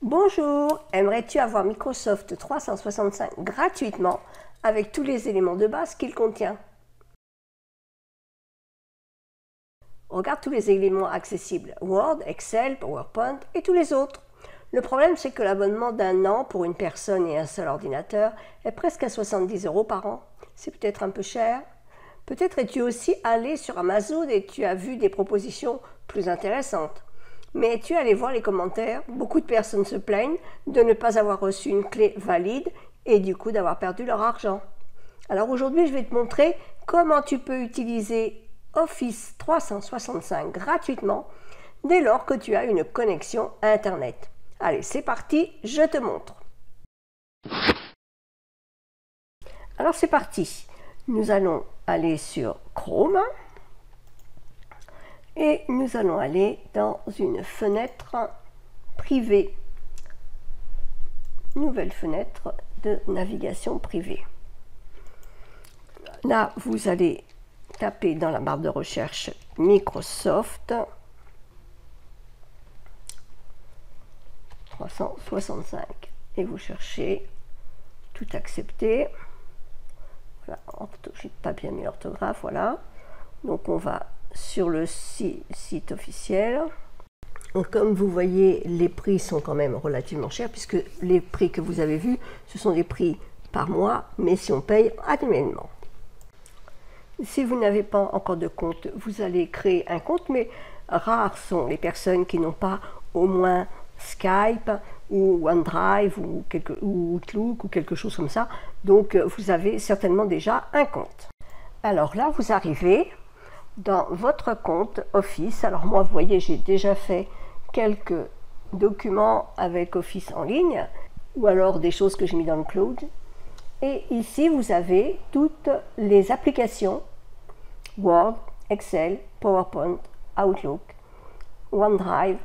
Bonjour, aimerais-tu avoir Microsoft 365 gratuitement avec tous les éléments de base qu'il contient? Regarde tous les éléments accessibles, Word, Excel, PowerPoint et tous les autres. Le problème, c'est que l'abonnement d'un an pour une personne et un seul ordinateur est presque à 70 € par an. C'est peut-être un peu cher. Peut-être es-tu aussi allé sur Amazon et tu as vu des propositions plus intéressantes. Mais es-tu allé voir les commentaires? Beaucoup de personnes se plaignent de ne pas avoir reçu une clé valide et du coup d'avoir perdu leur argent. Alors aujourd'hui, je vais te montrer comment tu peux utiliser Office 365 gratuitement dès lors que tu as une connexion à Internet. Allez, c'est parti, je te montre. Alors c'est parti. Nous allons aller sur Chrome et nous allons aller dans une fenêtre privée. Nouvelle fenêtre de navigation privée. Là, vous allez taper dans la barre de recherche Microsoft 365 et vous cherchez tout accepter. Voilà, j'ai pas bien mis l'orthographe, voilà. Donc on va sur le site officiel. Donc, comme vous voyez, les prix sont quand même relativement chers puisque les prix que vous avez vus, ce sont des prix par mois, mais si on paye annuellement. Si vous n'avez pas encore de compte, vous allez créer un compte, mais rares sont les personnes qui n'ont pas au moins Skype ou OneDrive ou Outlook ou quelque chose comme ça. Donc vous avez certainement déjà un compte. Alors là, vous arrivez dans votre compte Office. Alors moi, vous voyez, j'ai déjà fait quelques documents avec Office en ligne ou alors des choses que j'ai mis dans le cloud. Et ici, vous avez toutes les applications Word, Excel, PowerPoint, Outlook, OneDrive,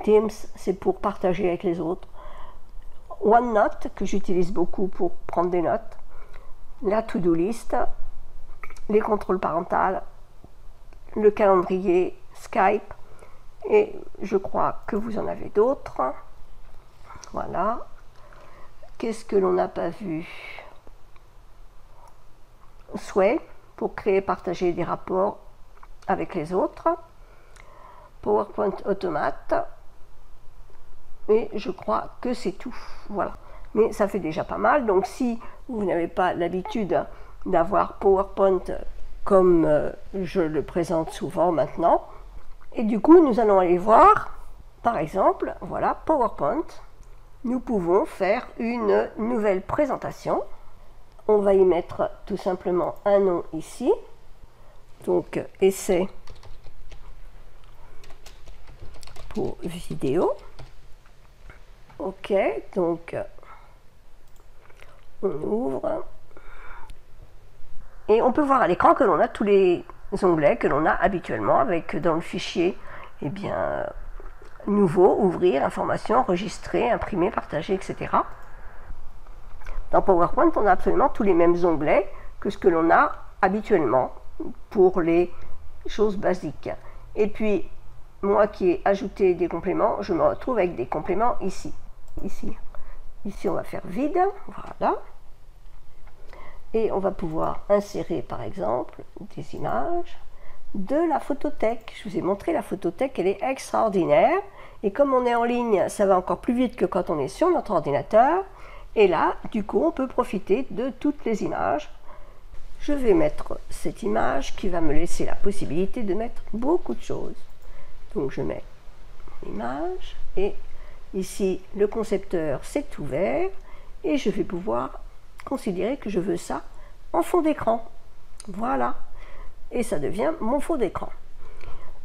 Teams, c'est pour partager avec les autres, OneNote, que j'utilise beaucoup pour prendre des notes, la to-do list, les contrôles parentaux, le calendrier, Skype, et je crois que vous en avez d'autres. Voilà. Qu'est-ce que l'on n'a pas vu? Sway, pour créer et partager des rapports avec les autres. PowerPoint Automate. Et je crois que c'est tout. Voilà. Mais ça fait déjà pas mal. Donc si vous n'avez pas l'habitude d'avoir PowerPoint comme je le présente souvent maintenant, et du coup nous allons aller voir, par exemple, voilà, PowerPoint. Nous pouvons faire une nouvelle présentation. On va y mettre tout simplement un nom ici. Donc, essai pour vidéo. OK, donc on ouvre. Et on peut voir à l'écran que l'on a tous les onglets que l'on a habituellement avec dans le fichier, eh bien, nouveau, ouvrir, information, enregistrer, imprimer, partager, etc. Dans PowerPoint, on a absolument tous les mêmes onglets que ce que l'on a habituellement pour les choses basiques. Et puis, moi qui ai ajouté des compléments, je me retrouve avec des compléments ici. Ici, on va faire vide, voilà. Et on va pouvoir insérer, par exemple, des images de la photothèque. Je vous ai montré la photothèque, elle est extraordinaire. Et comme on est en ligne, ça va encore plus vite que quand on est sur notre ordinateur. Et là, du coup, on peut profiter de toutes les images. Je vais mettre cette image qui va me laisser la possibilité de mettre beaucoup de choses. Donc je mets l'image et ici le concepteur s'est ouvert et je vais pouvoir considérer que je veux ça en fond d'écran. Voilà. Et ça devient mon fond d'écran.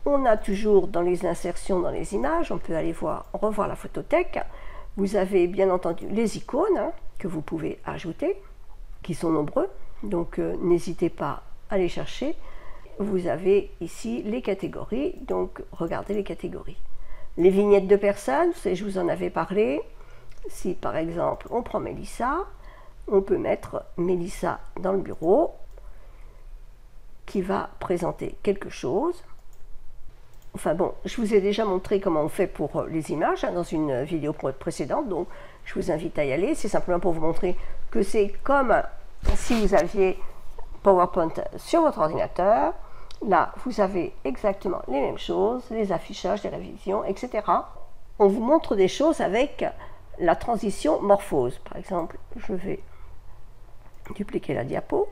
On a toujours dans les insertions dans les images, on peut aller revoir la photothèque. Vous avez bien entendu les icônes que vous pouvez ajouter, qui sont nombreux, donc n'hésitez pas à les chercher. Vous avez ici les catégories, donc regardez les catégories. Les vignettes de personnes, je vous en avais parlé. Si par exemple on prend Mélissa, on peut mettre Mélissa dans le bureau, qui va présenter quelque chose. Enfin bon, je vous ai déjà montré comment on fait pour les images dans une vidéo précédente, donc je vous invite à y aller. C'est simplement pour vous montrer que c'est comme si vous aviez PowerPoint sur votre ordinateur. Là, vous avez exactement les mêmes choses, les affichages, les révisions, etc. On vous montre des choses avec la transition morphose. Par exemple, je vais dupliquer la diapo.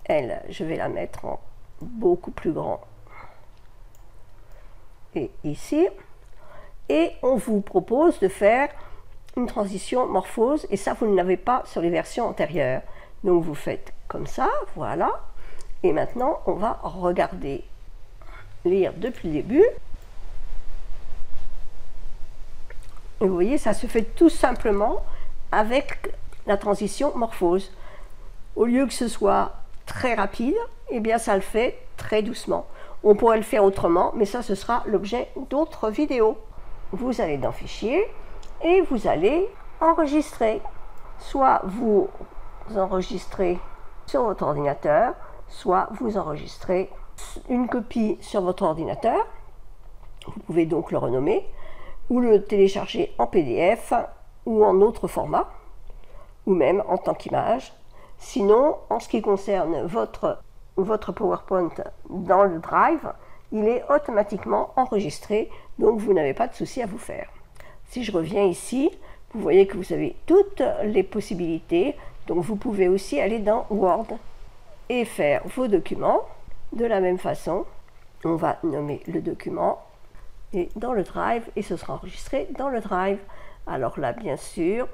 Elle, je vais la mettre en beaucoup plus grand. Et ici. Et on vous propose de faire une transition morphose. Et ça, vous ne l'avez pas sur les versions antérieures. Donc, vous faites comme ça, voilà. Et maintenant, on va regarder, lire depuis le début. Et vous voyez, ça se fait tout simplement avec la transition morphose. Au lieu que ce soit très rapide, eh bien ça le fait très doucement. On pourrait le faire autrement, mais ça, ce sera l'objet d'autres vidéos. Vous allez dans Fichier et vous allez enregistrer. Soit vous enregistrez sur votre ordinateur, soit vous enregistrez une copie sur votre ordinateur, vous pouvez donc le renommer, ou le télécharger en PDF ou en autre format, ou même en tant qu'image. Sinon, en ce qui concerne votre PowerPoint dans le Drive, il est automatiquement enregistré, donc vous n'avez pas de souci à vous faire. Si je reviens ici, vous voyez que vous avez toutes les possibilités, donc vous pouvez aussi aller dans Word et faire vos documents de la même façon. On va nommer le document et dans le Drive et ce sera enregistré dans le Drive. Alors là, bien sûr,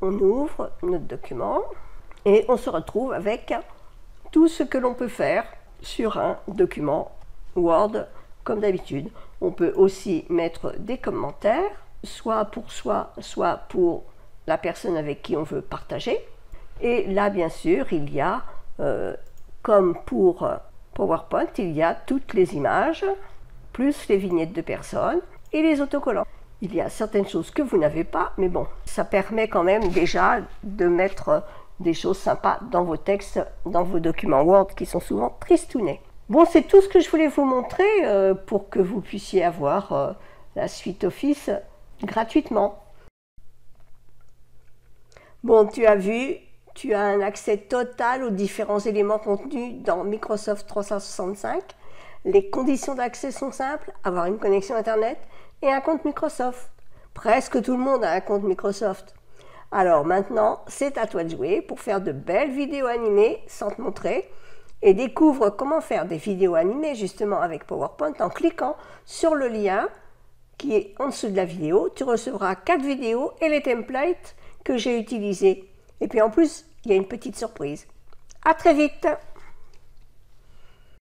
on ouvre notre document et on se retrouve avec tout ce que l'on peut faire sur un document Word comme d'habitude. On peut aussi mettre des commentaires, soit pour soi, soit pour la personne avec qui on veut partager. Et là, bien sûr, il y a, comme pour PowerPoint, il y a toutes les images, plus les vignettes de personnes et les autocollants. Il y a certaines choses que vous n'avez pas, mais bon, ça permet quand même déjà de mettre des choses sympas dans vos textes, dans vos documents Word qui sont souvent tristounets. Bon, c'est tout ce que je voulais vous montrer pour que vous puissiez avoir la suite Office gratuitement. Bon, tu as vu, tu as un accès total aux différents éléments contenus dans Microsoft 365. Les conditions d'accès sont simples, avoir une connexion Internet et un compte Microsoft. Presque tout le monde a un compte Microsoft. Alors maintenant, c'est à toi de jouer pour faire de belles vidéos animées sans te montrer et découvre comment faire des vidéos animées justement avec PowerPoint en cliquant sur le lien qui est en dessous de la vidéo. Tu recevras 4 vidéos et les templates que j'ai utilisés. Et puis en plus, il y a une petite surprise. À très vite!